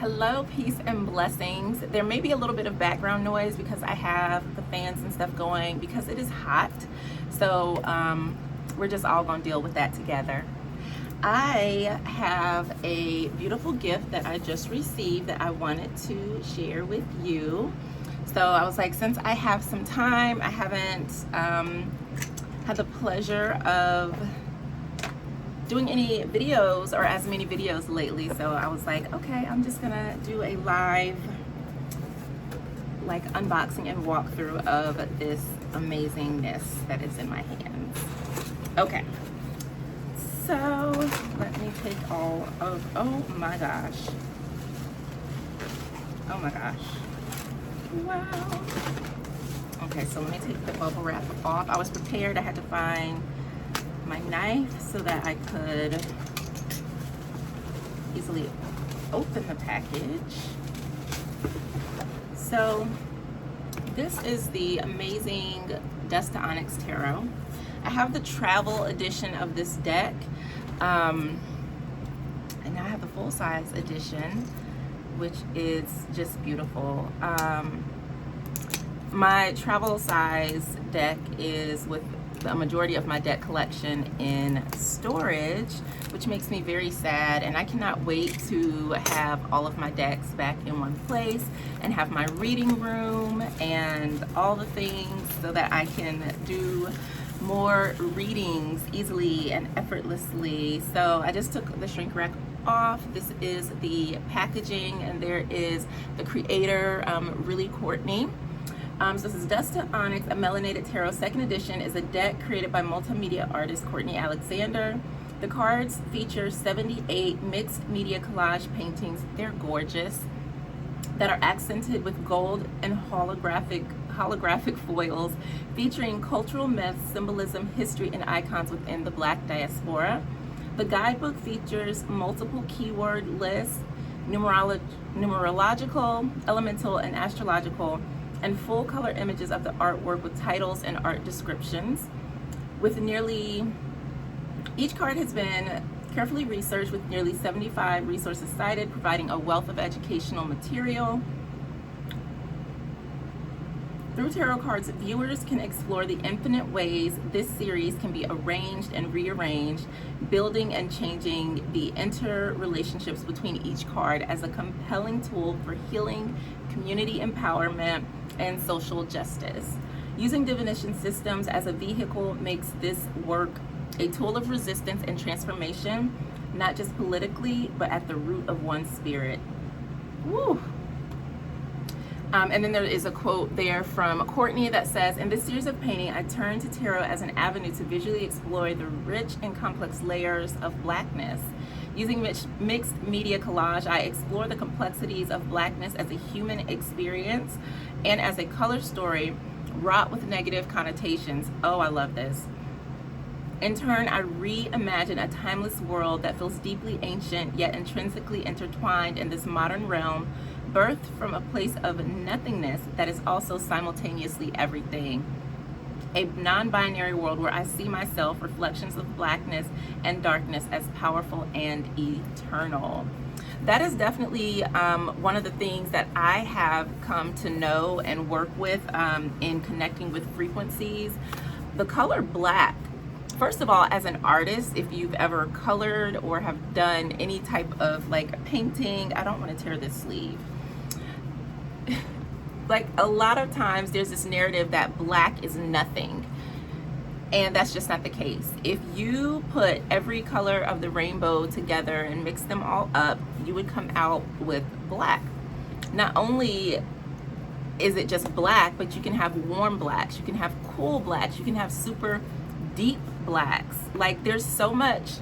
Hello, peace and blessings. There may be a little bit of background noise because I have the fans and stuff going because it is hot. So we're just all gonna deal with that together. I have a beautiful gift that I just received that I wanted to share with you. So I was like, since I have some time, I haven't had the pleasure of doing any videos or as many videos lately, so I was like, okay, I'm just gonna do a live like unboxing and walkthrough of this amazingness that is in my hands. Okay, so let me take all of, oh my gosh, wow. Okay, so let me take the bubble wrap off. I was prepared. I had to find my knife so that I could easily open the package. So this is the amazing II Onyx Tarot. I have the travel edition of this deck, and now I have the full-size edition, which is just beautiful. My travel size deck is with a majority of my deck collection in storage, which makes me very sad, and I cannot wait to have all of my decks back in one place and have my reading room and all the things so that I can do more readings easily and effortlessly. So I just took the shrink wrap off. This is the packaging, and there is the creator, Really Courtney. So this is II Onyx, a Melanated Tarot. Second edition is a deck created by multimedia artist Courtney Alexander. The cards feature 78 mixed media collage paintings. They're gorgeous, that are accented with gold and holographic foils, featuring cultural myths, symbolism, history, and icons within the Black diaspora. The guidebook features multiple keyword lists, numerological, elemental, and astrological, and full color images of the artwork with titles and art descriptions. Each card has been carefully researched with nearly 75 resources cited, providing a wealth of educational material. Through tarot cards, viewers can explore the infinite ways this series can be arranged and rearranged, building and changing the interrelationships between each card as a compelling tool for healing, community empowerment, and social justice. Using divination systems as a vehicle makes this work a tool of resistance and transformation, not just politically, but at the root of one's spirit. Woo! And then there is a quote there from Courtney that says, in this series of painting, I turn to tarot as an avenue to visually explore the rich and complex layers of Blackness. Using mixed media collage, I explore the complexities of Blackness as a human experience and as a color story wrought with negative connotations. Oh, I love this. In turn, I reimagine a timeless world that feels deeply ancient yet intrinsically intertwined in this modern realm, birthed from a place of nothingness that is also simultaneously everything. A non-binary world where I see myself, reflections of Blackness and darkness, as powerful and eternal. That is definitely one of the things that I have come to know and work with in connecting with frequencies. The color black, first of all, as an artist, if you've ever colored or have done any type of like painting, I don't want to tear this sleeve. Like a lot of times there's this narrative that black is nothing, and that's just not the case. If you put every color of the rainbow together and mix them all up, you would come out with black. Not only is it just black, but you can have warm blacks, you can have cool blacks, you can have super deep blacks. Like there's so much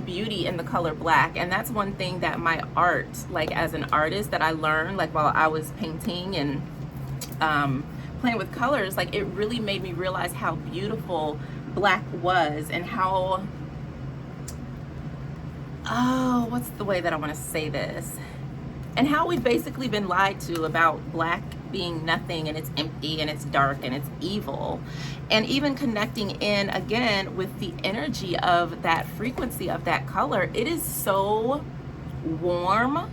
beauty in the color black, and that's one thing that my art, like as an artist, that I learned like while I was painting and playing with colors. Like it really made me realize how beautiful black was, and how, oh, what's the way that I want to say this, and how we've basically been lied to about black being nothing, and it's empty and it's dark and it's evil. And even connecting in again with the energy of that frequency of that color, it is so warm.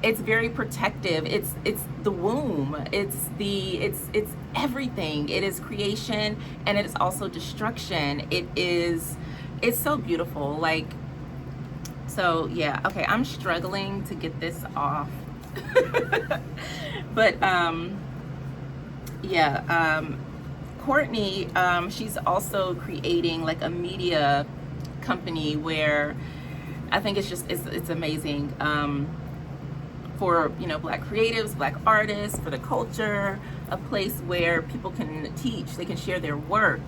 It's very protective. It's the womb. It's everything. It is creation, and it is also destruction. It's so beautiful. Like, so yeah, okay, I'm struggling to get this off. But yeah, Courtney, she's also creating like a media company where I think it's amazing, for, you know, Black creatives, Black artists, for the culture, a place where people can teach, they can share their work,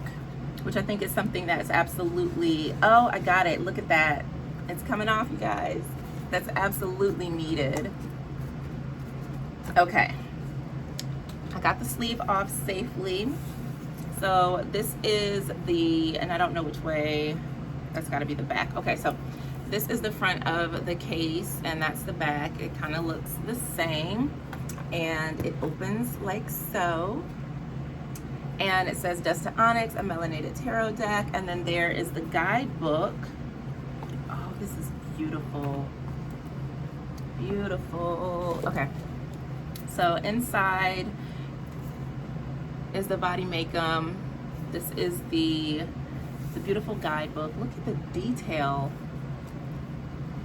which I think is something that's absolutely, oh, I got it, look at that, it's coming off, you guys. That's absolutely needed. Okay, I got the sleeve off safely. So this is the, and I don't know which way, that's got to be the back. Okay, so this is the front of the case, and that's the back. It kind of looks the same, and it opens like so. And it says II Onyx, a melanated tarot deck, and then there is the guidebook. Oh, this is beautiful. Beautiful. Okay, so inside is the body makeup. This is the beautiful guidebook. Look at the detail.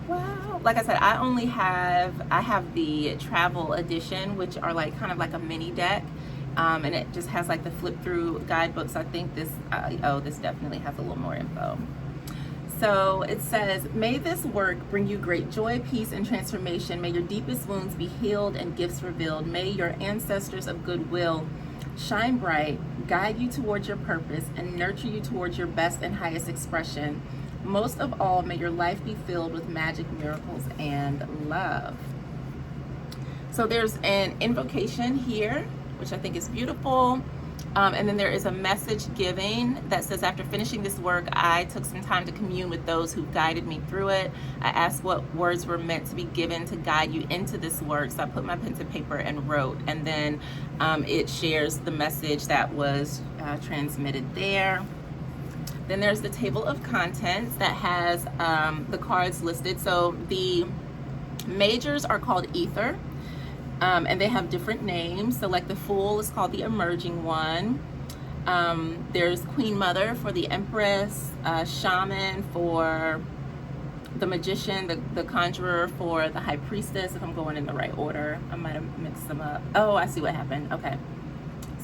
Wow. Like I said, I have the travel edition, which are like kind of like a mini deck, and it just has like the flip through guidebooks. I think this this definitely has a little more info. So it says, may this work bring you great joy, peace, and transformation. May your deepest wounds be healed and gifts revealed. May your ancestors of goodwill shine bright, guide you towards your purpose, and nurture you towards your best and highest expression. Most of all, may your life be filled with magic, miracles, and love. So there's an invocation here, which I think is beautiful. And then there is a message giving that says, after finishing this work, I took some time to commune with those who guided me through it. I asked what words were meant to be given to guide you into this work. So I put my pen to paper and wrote. And then it shares the message that was transmitted there. Then there's the table of contents that has the cards listed. So the majors are called ether. And they have different names. So like the Fool is called the emerging one. There's Queen Mother for the Empress, Shaman for the Magician, the Conjurer for the High Priestess, if I'm going in the right order. I might have mixed them up. Oh, I see what happened. Okay.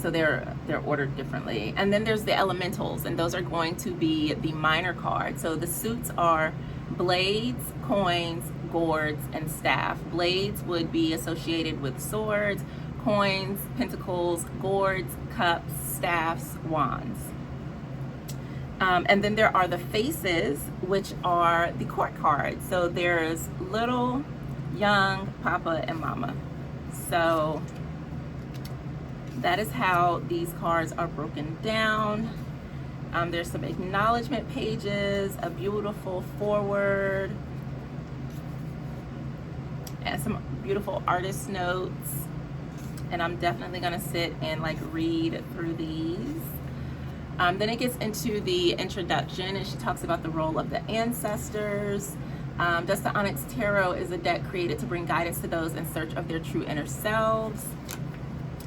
So they're ordered differently. And then there's the Elementals, and those are going to be the minor cards. So the suits are blades, coins, gourds, and staff. Blades would be associated with swords, coins, pentacles, gourds, cups, staffs, wands. And then there are the faces, which are the court cards. So there's little, young, papa, and mama. So that is how these cards are broken down. There's some acknowledgement pages, a beautiful foreword, and some beautiful artist notes. And I'm definitely gonna sit and like read through these. Then it gets into the introduction, and she talks about the role of the ancestors. II Onyx Tarot is a deck created to bring guidance to those in search of their true inner selves.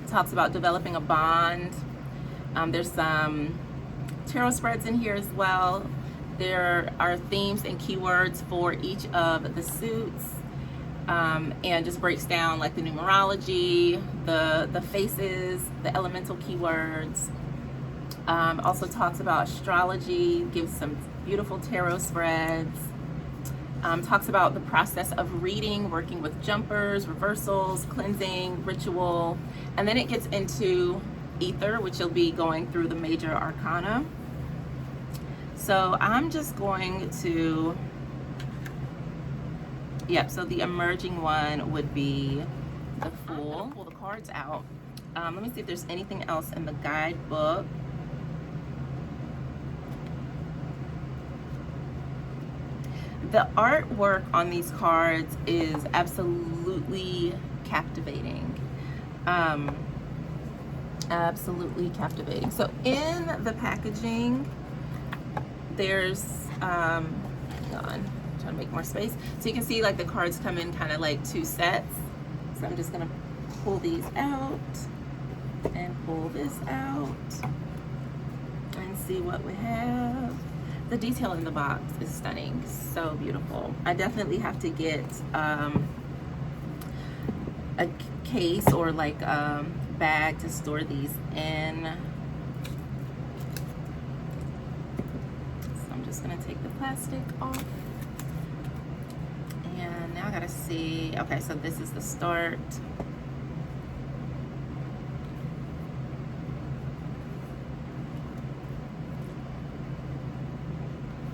It talks about developing a bond. There's some tarot spreads in here as well. There are themes and keywords for each of the suits, and just breaks down like the numerology, the faces, the elemental keywords. Also talks about astrology, gives some beautiful tarot spreads. Talks about the process of reading, working with jumpers, reversals, cleansing, ritual, and then it gets into ether, which will be going through the major arcana. So I'm just going to, so the emerging one would be the Fool. Pull the cards out. Let me see if there's anything else in the guidebook. The artwork on these cards is absolutely captivating. Absolutely captivating. So in the packaging, there's, hang on, trying to make more space. So you can see like the cards come in kind of like 2 sets. So I'm just gonna pull these out and pull this out and see what we have. The detail in the box is stunning, so beautiful. I definitely have to get a case or like bag to store these in. So I'm just gonna take the plastic off. And now I gotta see, okay, so this is the start.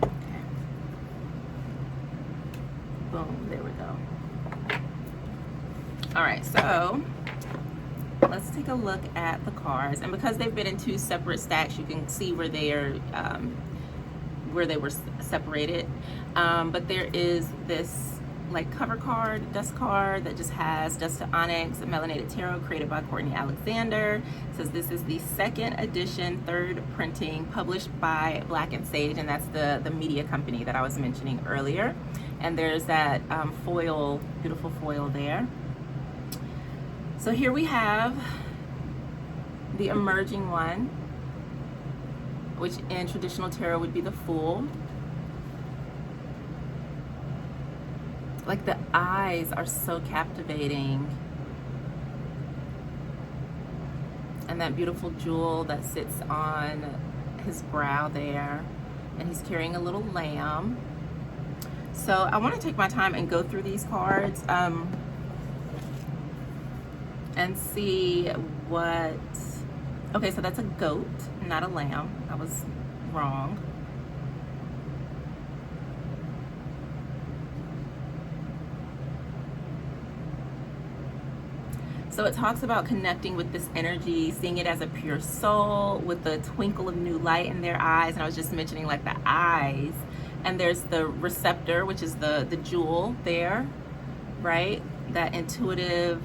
Okay. Boom, there we go. All right, so let's take a look at the cards. And because they've been in 2 separate stacks, you can see where they were separated. But there is this like cover card, dust card, that just has II Onyx, a melanated tarot created by Courtney Alexander. It says this is the 2nd edition, 3rd printing, published by Black and Sage, and that's the media company that I was mentioning earlier. And there's that foil, beautiful foil there. So here we have the emerging one, which in traditional tarot would be the Fool. Like the eyes are so captivating. And that beautiful jewel that sits on his brow there. And he's carrying a little lamb. So I want to take my time and go through these cards and see what... Okay, so that's a goat, not a lamb. I was wrong. So it talks about connecting with this energy, seeing it as a pure soul with the twinkle of new light in their eyes. And I was just mentioning like the eyes. And there's the receptor, which is the jewel there, right? That intuitive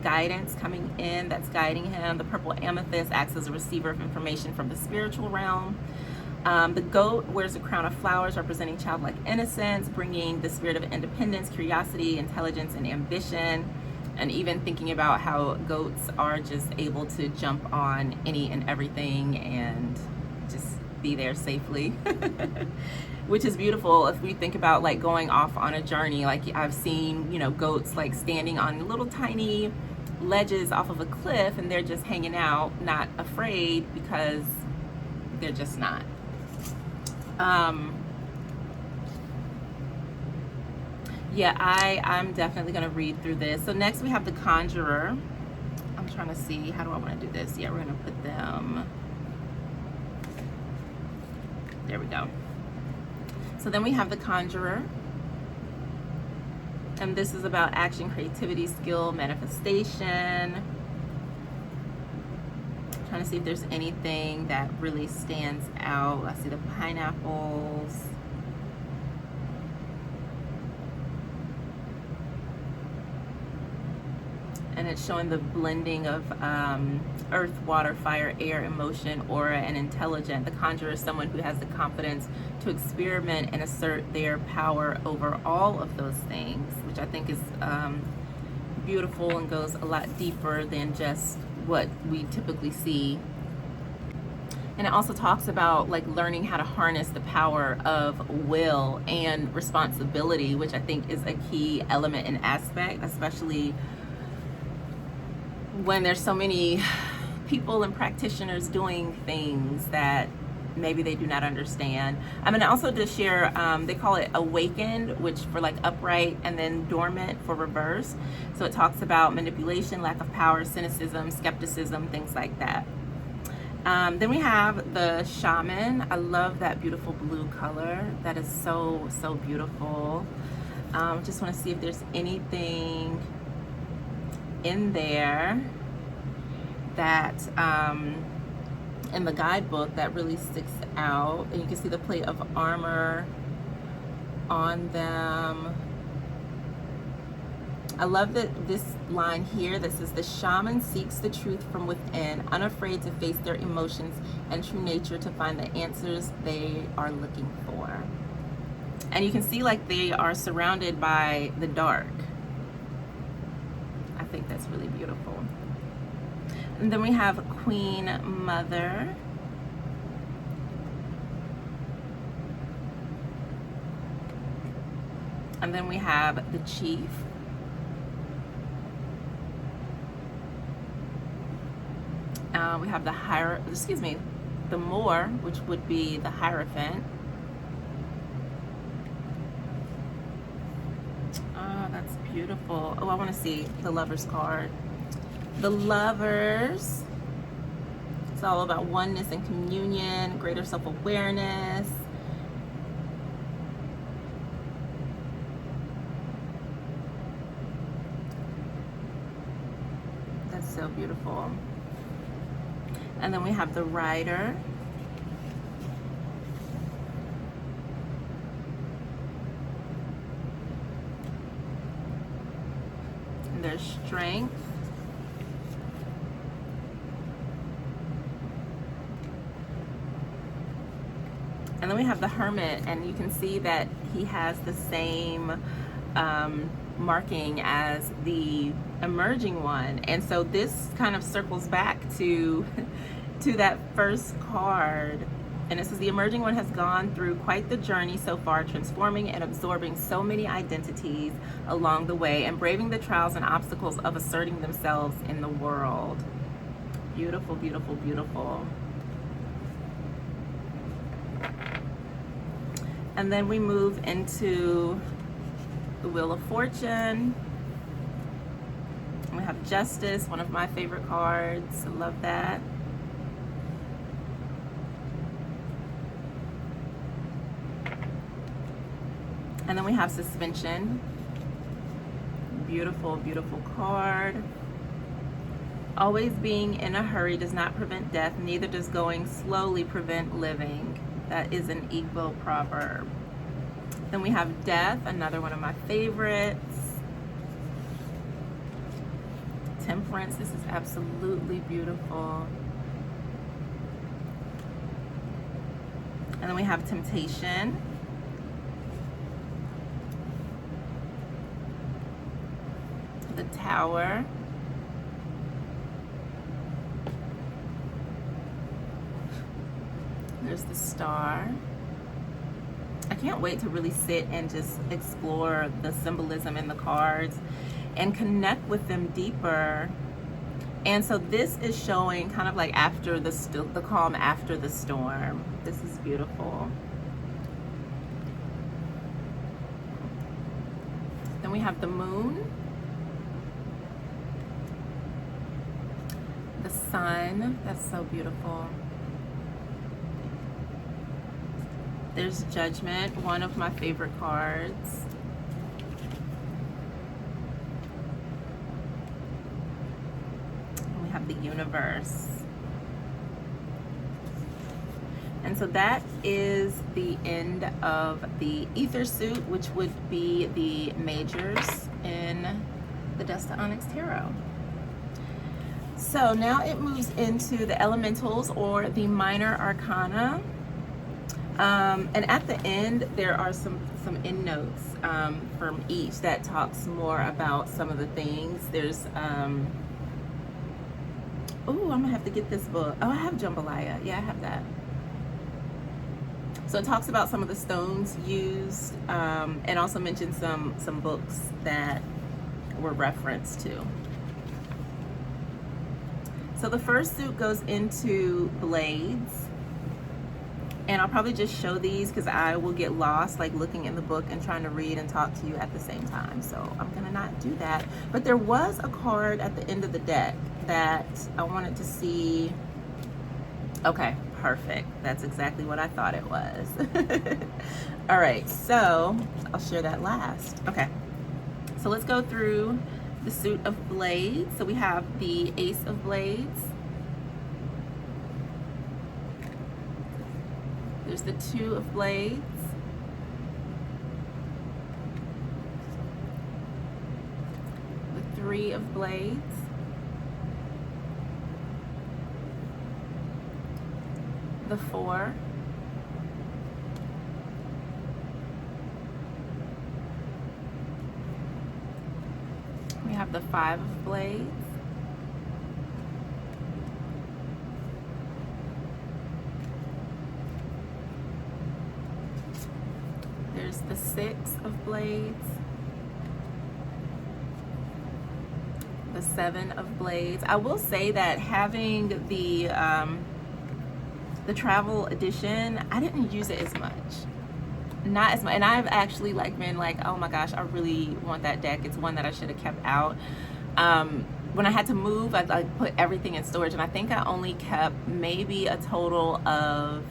guidance coming in that's guiding him. The purple amethyst acts as a receiver of information from the spiritual realm. The goat wears a crown of flowers representing childlike innocence, bringing the spirit of independence, curiosity, intelligence, and ambition. And even thinking about how goats are just able to jump on any and everything and just be there safely. Which is beautiful if we think about like going off on a journey. Like I've seen, you know, goats like standing on little tiny ledges off of a cliff and they're just hanging out, not afraid, because they're just not. Yeah, I'm definitely gonna read through this. So next we have the Conjurer. I'm trying to see, how do I want to do this? Yeah, we're gonna put them, there we go. So then we have the Conjurer, and this is about action, creativity, skill, manifestation. I'm trying to see if there's anything that really stands out. I see the pineapples. And it's showing the blending of earth, water, fire, air, emotion, aura, and intelligent. The Conjurer is someone who has the confidence to experiment and assert their power over all of those things, which I think is beautiful and goes a lot deeper than just what we typically see. And it also talks about like learning how to harness the power of will and responsibility, which I think is a key element and aspect, especially when there's so many people and practitioners doing things that maybe they do not understand. I'm gonna also just share, they call it awakened, which for like upright, and then dormant for reverse. So it talks about manipulation, lack of power, cynicism, skepticism, things like that. Then we have the Shaman. I love that beautiful blue color. That is so, so beautiful. Just wanna see if there's anything in there that in the guidebook that really sticks out. And you can see the plate of armor on them. I love that this line here that says the shaman seeks the truth from within, unafraid to face their emotions and true nature to find the answers they are looking for. And you can see like they are surrounded by the dark. I think that's really beautiful. And then we have Queen Mother. And then we have the Chief. We have the Moor, which would be the Hierophant. Oh, that's beautiful. Oh, I want to see the Lovers card. The Lovers. It's all about oneness and communion, greater self-awareness. That's so beautiful. And then we have the Rider. And there's Strength. And then we have the Hermit, and you can see that he has the same marking as the emerging one. And so this kind of circles back to that first card. And it says the emerging one has gone through quite the journey so far, transforming and absorbing so many identities along the way and braving the trials and obstacles of asserting themselves in the world. Beautiful, beautiful, beautiful. And then we move into the Wheel of Fortune. We have Justice, one of my favorite cards. I love that. And then we have Suspension. Beautiful, beautiful card. Always being in a hurry does not prevent death, neither does going slowly prevent living. That is an Igbo proverb. Then we have Death, another one of my favorites. Temperance, this is absolutely beautiful. And then we have Temptation. The Tower. There's the Star. I can't wait to really sit and just explore the symbolism in the cards and connect with them deeper. And so this is showing kind of like after the calm after the storm. This is beautiful. Then we have the Moon, the Sun. That's so beautiful. There's Judgment, one of my favorite cards. And we have the Universe. And so that is the end of the Ether suit, which would be the majors in the II Onyx Tarot. So now it moves into the elementals, or the minor arcana. And at the end, there are some end notes from each that talks more about some of the things. There's, oh, I'm gonna have to get this book. Oh, I have Jambalaya. Yeah, I have that. So it talks about some of the stones used, and also mentions some books that were referenced to. So the first suit goes into Blades. And I'll probably just show these because I will get lost like looking in the book and trying to read and talk to you at the same time. So I'm gonna not do that. But there was a card at the end of the deck that I wanted to see. Okay, perfect. That's exactly what I thought it was. All right, so I'll share that last. Okay, so let's go through the suit of Blades. So we have the Ace of Blades. There's the Two of Blades. The Three of Blades. The Four. have the 5 of blades. There's the 6 of blades. The 7 of blades. I will say that having the travel edition, I didn't use it as much. Not as much. And I've actually like been like, oh my gosh, I really want that deck. It's one that I should have kept out. When I had to move, I like put everything in storage, and I think I only kept maybe a total of,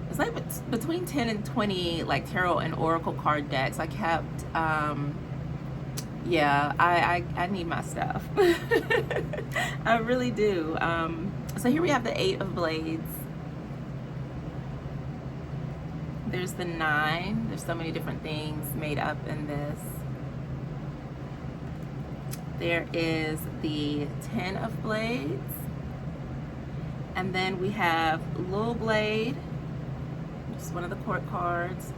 it's like between 10 and 20 like tarot and oracle card decks. I kept yeah, I need my stuff. I really do. So here we have the 8 of blades. There's the 9. There's so many different things made up in this. There is the 10 of blades. And then we have Little Blade, just one of the court cards.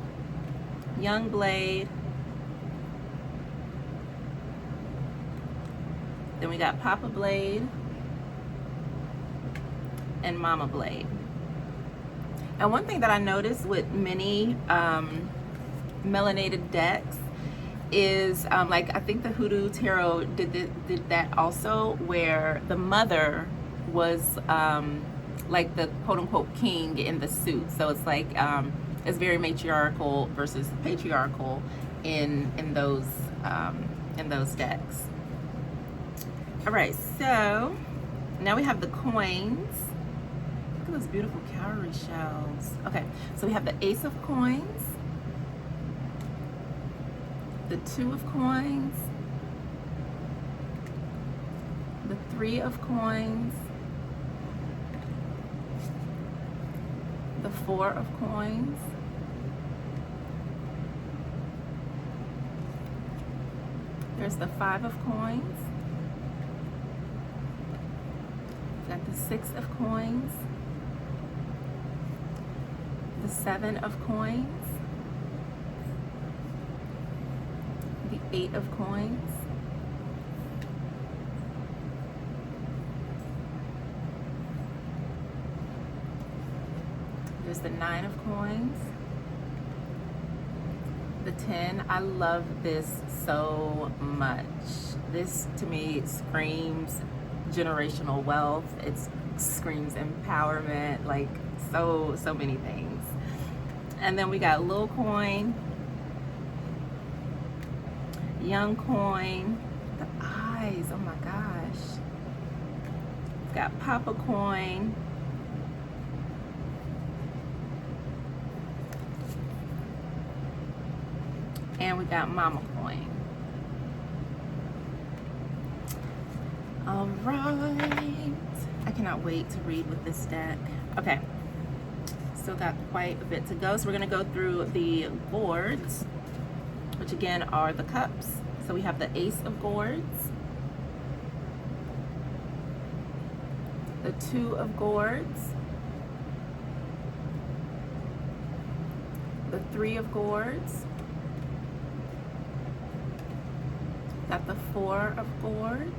Young Blade. Then we got Papa Blade and Mama Blade. And one thing that I noticed with many melanated decks is like I think the Hoodoo Tarot did that also, where the mother was like the quote-unquote king in the suit. So it's like it's very matriarchal versus patriarchal in those decks. All right, so now we have the coins. Look at those beautiful cowrie shells. Okay, so we have the Ace of Coins, the 2 of Coins, the 3 of Coins, the 4 of Coins, there's the 5 of Coins, got the 6 of Coins, the 7 of Coins, the 8 of Coins, there's the 9 of Coins, the 10. I love this so much. This to me screams generational wealth. It screams empowerment, like so many things. And then we got Little Coin, Young Coin, the eyes, oh my gosh. We've got Papa Coin, and we got Mama Coin. All right, I cannot wait to read with this deck. Okay, still got quite a bit to go. So we're gonna go through the gourds, which again are the cups. So we have the Ace of Gourds, the 2 of Gourds, the 3 of Gourds, got the 4 of Gourds,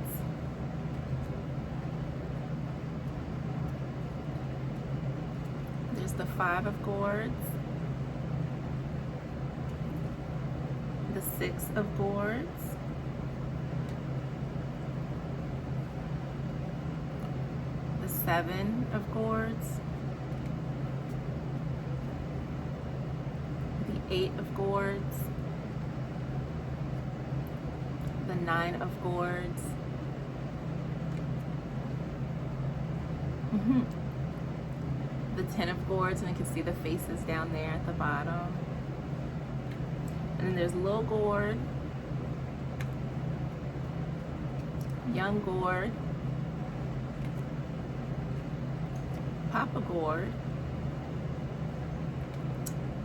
there's the 5 of Gourds, the 6 of Gourds, the 7 of Gourds, the 8 of Gourds, the 9 of Gourds, the 10 of Gourds, and you can see the faces down there at the bottom. And then there's Little Gourd, Young Gourd, Papa Gourd,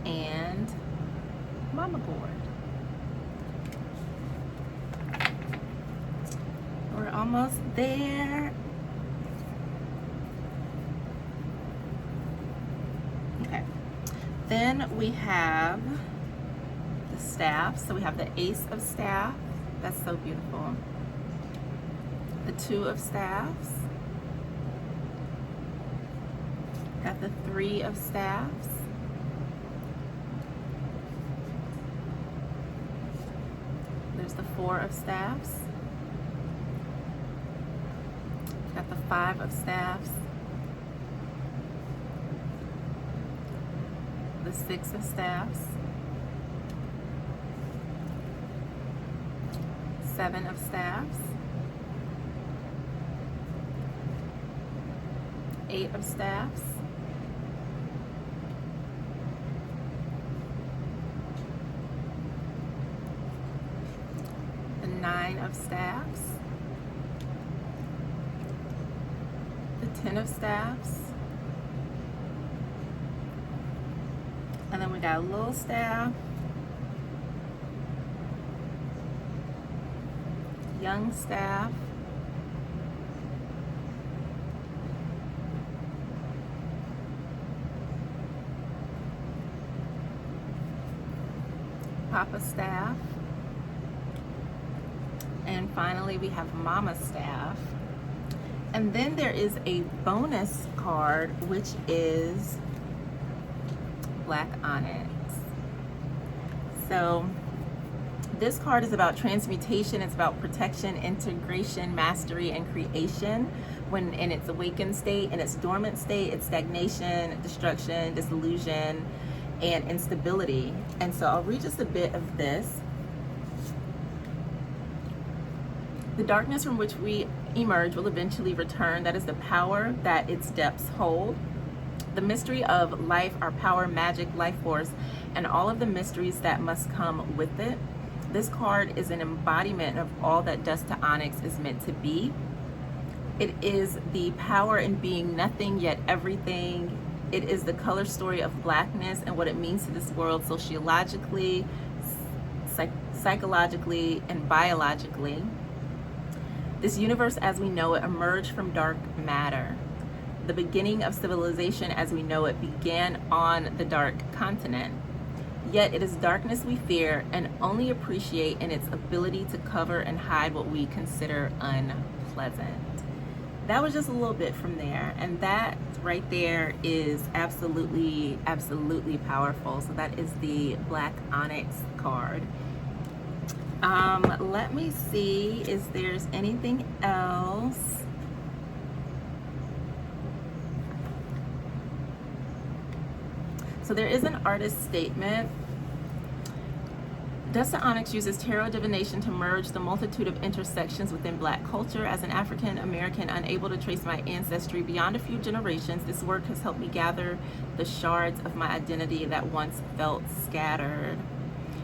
and Mama Gourd. We're almost there. Okay. Then we have the staff. So we have the Ace of Staff, That's so beautiful. The Two of Staffs. Got the Three of Staffs. There's the Four of Staffs. Got the Five of Staffs. The Six of Staffs. Seven of Staffs. Eight of Staffs. The Nine of Staffs. The Ten of Staffs. And then we got a little staff. Young staff. Papa staff. And finally we have Mama staff. And then there is a bonus card, which is Black Onyx. So this card is about transmutation. It's about protection, integration, mastery, and creation. When in its awakened state, in its dormant state, it's stagnation, destruction, disillusion, and instability. And so I'll read just a bit of this. The darkness from which we emerge will eventually return. That is the power that its depths hold. The mystery of life, our power, magic, life force, and all of the mysteries that must come with it. This card is an embodiment of all that Dust to Onyx is meant to be. It is the power in being nothing yet everything. It is the color story of blackness and what it means to this world sociologically, psychologically, and biologically. This universe as we know it emerged from dark matter. The beginning of civilization as we know it began on the dark continent. Yet it is darkness we fear and only appreciate in its ability to cover and hide what we consider unpleasant. That was just a little bit from there, and that right there is absolutely, absolutely powerful. So that is the Black Onyx card. Let me see if there's anything else. So there is an artist statement. Dust to Onyx uses tarot divination to merge the multitude of intersections within Black culture. As an African American unable to trace my ancestry beyond a few generations, this work has helped me gather the shards of my identity that once felt scattered.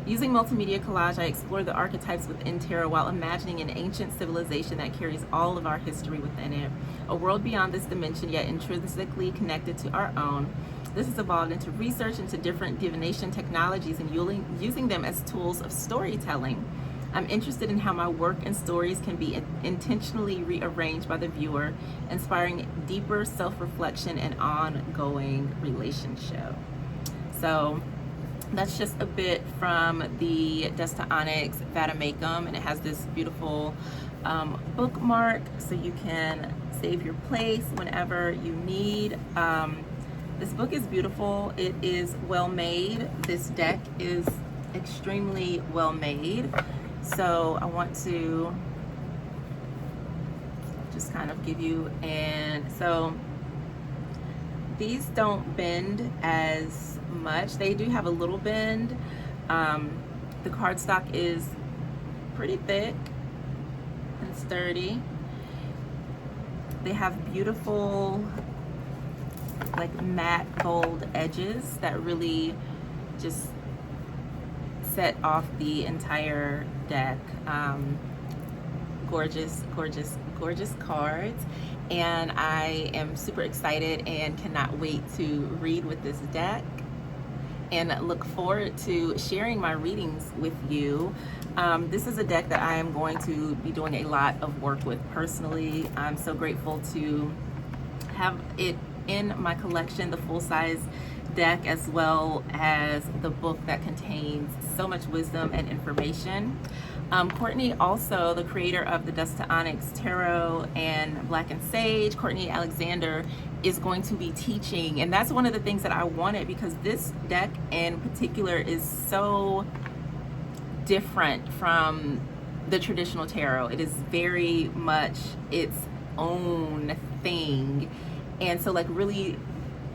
Using multimedia collage, I explore the archetypes within tarot while imagining an ancient civilization that carries all of our history within it. A world beyond this dimension, yet intrinsically connected to our own. This has evolved into research into different divination technologies and using them as tools of storytelling. I'm interested in how my work and stories can be intentionally rearranged by the viewer, inspiring deeper self-reflection and ongoing relationship. So that's just a bit from the Dust to Onyx Vademecum, and it has this beautiful bookmark so you can save your place whenever you need. This book is beautiful. It is well made. This deck is extremely well made. So I want to just kind of give you, and so these don't bend as much. They do have a little bend. The cardstock is pretty thick and sturdy. They have beautiful like matte gold edges that really just set off the entire deck. Gorgeous, gorgeous, gorgeous cards, and I am super excited and cannot wait to read with this deck and look forward to sharing my readings with you. This is a deck that I am going to be doing a lot of work with personally. I'm so grateful to have it in my collection, the full-size deck, as well as the book that contains so much wisdom and information. Courtney, also the creator of the II Onyx Tarot and Black and Sage, Courtney Alexander, is going to be teaching. And that's one of the things that I wanted, because this deck in particular is so different from the traditional tarot. It is very much its own thing. And so like really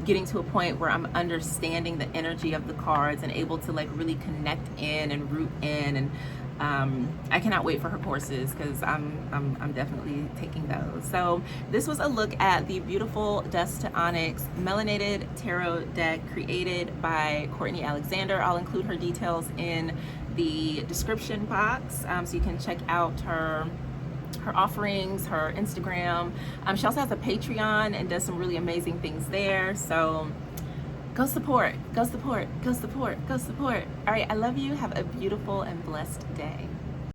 getting to a point where I'm understanding the energy of the cards and able to like really connect in and root in, and I cannot wait for her courses, because I'm definitely taking those. So this was a look at the beautiful Dust to Onyx Melanated Tarot deck created by Courtney Alexander. I'll include her details in the description box, so you can check out her offerings, her Instagram. She also has a Patreon and does some really amazing things there. So go support, go support, go support, go support. All right, I love you. Have a beautiful and blessed day.